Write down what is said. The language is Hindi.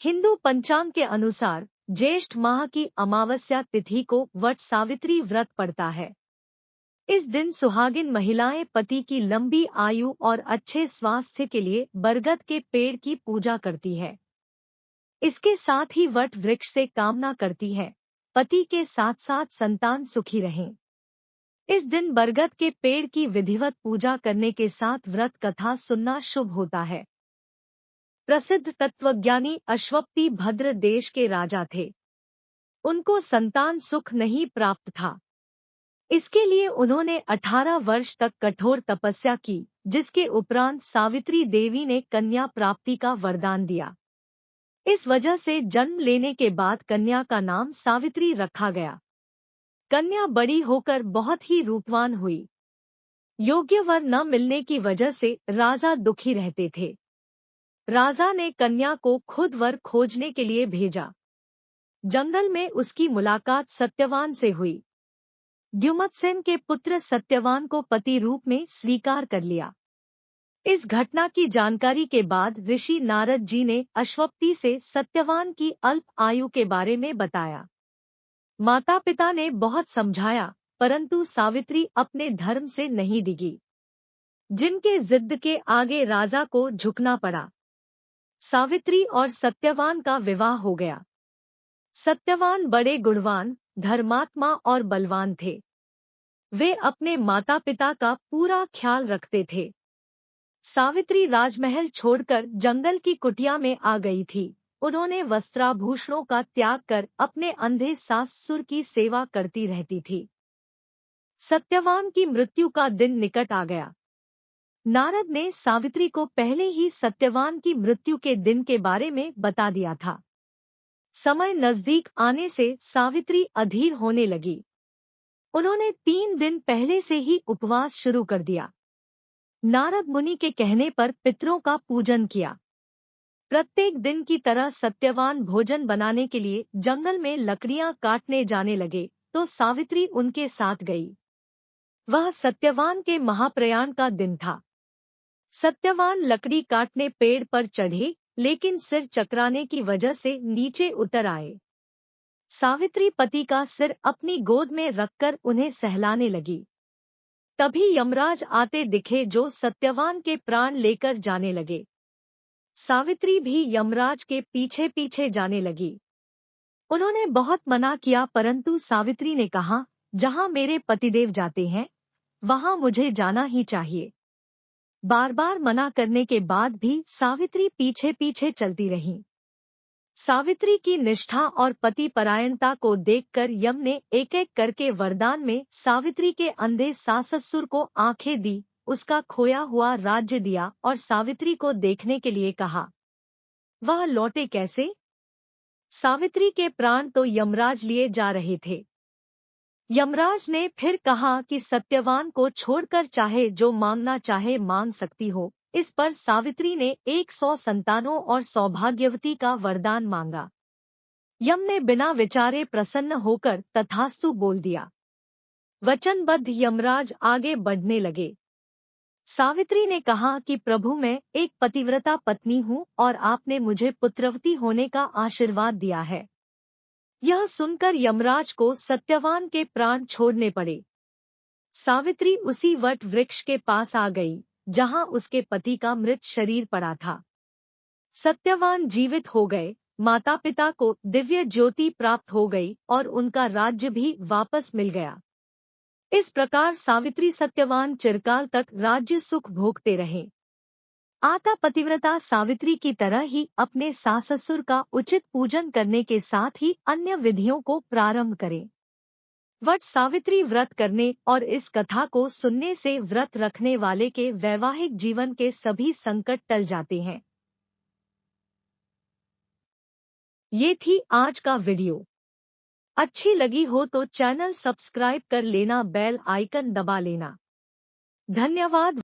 हिंदू पंचांग के अनुसार ज्येष्ठ माह की अमावस्या तिथि को वट सावित्री व्रत पड़ता है। इस दिन सुहागिन महिलाएं पति की लंबी आयु और अच्छे स्वास्थ्य के लिए बरगद के पेड़ की पूजा करती है। इसके साथ ही वट वृक्ष से कामना करती है, पति के साथ साथ संतान सुखी रहें। इस दिन बरगद के पेड़ की विधिवत पूजा करने के साथ व्रत कथा सुनना शुभ होता है। प्रसिद्ध तत्वज्ञानी अश्वपति भद्र देश के राजा थे। उनको संतान सुख नहीं प्राप्त था। इसके लिए उन्होंने 18 वर्ष तक कठोर तपस्या की, जिसके उपरांत सावित्री देवी ने कन्या प्राप्ति का वरदान दिया। इस वजह से जन्म लेने के बाद कन्या का नाम सावित्री रखा गया। कन्या बड़ी होकर बहुत ही रूपवान हुई। योग्य वर न मिलने की वजह से राजा दुखी रहते थे। राजा ने कन्या को खुद वर खोजने के लिए भेजा। जंगल में उसकी मुलाकात सत्यवान से हुई। द्युमत्सेन के पुत्र सत्यवान को पति रूप में स्वीकार कर लिया। इस घटना की जानकारी के बाद ऋषि नारद जी ने अश्वपति से सत्यवान की अल्प आयु के बारे में बताया। माता पिता ने बहुत समझाया, परंतु सावित्री अपने धर्म से नहीं डिगी। जिनके जिद के आगे राजा को झुकना पड़ा। सावित्री और सत्यवान का विवाह हो गया। सत्यवान बड़े गुणवान, धर्मात्मा और बलवान थे। वे अपने माता पिता का पूरा ख्याल रखते थे। सावित्री राजमहल छोड़कर जंगल की कुटिया में आ गई थी। उन्होंने वस्त्राभूषणों का त्याग कर अपने अंधे सास ससुर की सेवा करती रहती थी। सत्यवान की मृत्यु का दिन निकट आ गया। नारद ने सावित्री को पहले ही सत्यवान की मृत्यु के दिन के बारे में बता दिया था। समय नजदीक आने से सावित्री अधीर होने लगी। उन्होंने 3 दिन पहले से ही उपवास शुरू कर दिया। नारद मुनि के कहने पर पितरों का पूजन किया। प्रत्येक दिन की तरह सत्यवान भोजन बनाने के लिए जंगल में लकड़ियां काटने जाने लगे, तो सावित्री उनके साथ गई। वह सत्यवान के महाप्रयाण का दिन था। सत्यवान लकड़ी काटने पेड़ पर चढ़े, लेकिन सिर चकराने की वजह से नीचे उतर आए। सावित्री पति का सिर अपनी गोद में रखकर उन्हें सहलाने लगी। तभी यमराज आते दिखे, जो सत्यवान के प्राण लेकर जाने लगे। सावित्री भी यमराज के पीछे पीछे जाने लगी। उन्होंने बहुत मना किया, परंतु सावित्री ने कहा, जहां मेरे पतिदेव जाते हैं वहां मुझे जाना ही चाहिए। बार बार मना करने के बाद भी सावित्री पीछे पीछे चलती रही। सावित्री की निष्ठा और पति परायणता को देखकर यम ने एक एक करके वरदान में सावित्री के अंधे सास ससुर को आंखें दी, उसका खोया हुआ राज्य दिया और सावित्री को देखने के लिए कहा। वह लौटे कैसे? सावित्री के प्राण तो यमराज लिए जा रहे थे। यमराज ने फिर कहा कि सत्यवान को छोड़कर चाहे जो मांगना चाहे मांग सकती हो। इस पर सावित्री ने 100 संतानों और सौभाग्यवती का वरदान मांगा। यम ने बिना विचारे प्रसन्न होकर तथास्तु बोल दिया। वचनबद्ध यमराज आगे बढ़ने लगे। सावित्री ने कहा कि प्रभु, मैं एक पतिव्रता पत्नी हूँ और आपने मुझे पुत्रवती होने का आशीर्वाद दिया है। यह सुनकर यमराज को सत्यवान के प्राण छोड़ने पड़े। सावित्री उसी वट वृक्ष के पास आ गई, जहां उसके पति का मृत शरीर पड़ा था। सत्यवान जीवित हो गए, माता पिता को दिव्य ज्योति प्राप्त हो गई और उनका राज्य भी वापस मिल गया। इस प्रकार सावित्री सत्यवान चिरकाल तक राज्य सुख भोगते रहे। आता पतिव्रता सावित्री की तरह ही अपने सास ससुर का उचित पूजन करने के साथ ही अन्य विधियों को प्रारंभ करें। वट सावित्री व्रत करने और इस कथा को सुनने से व्रत रखने वाले के वैवाहिक जीवन के सभी संकट टल जाते हैं। ये थी आज का वीडियो। अच्छी लगी हो तो चैनल सब्सक्राइब कर लेना, बेल आइकन दबा लेना। धन्यवाद।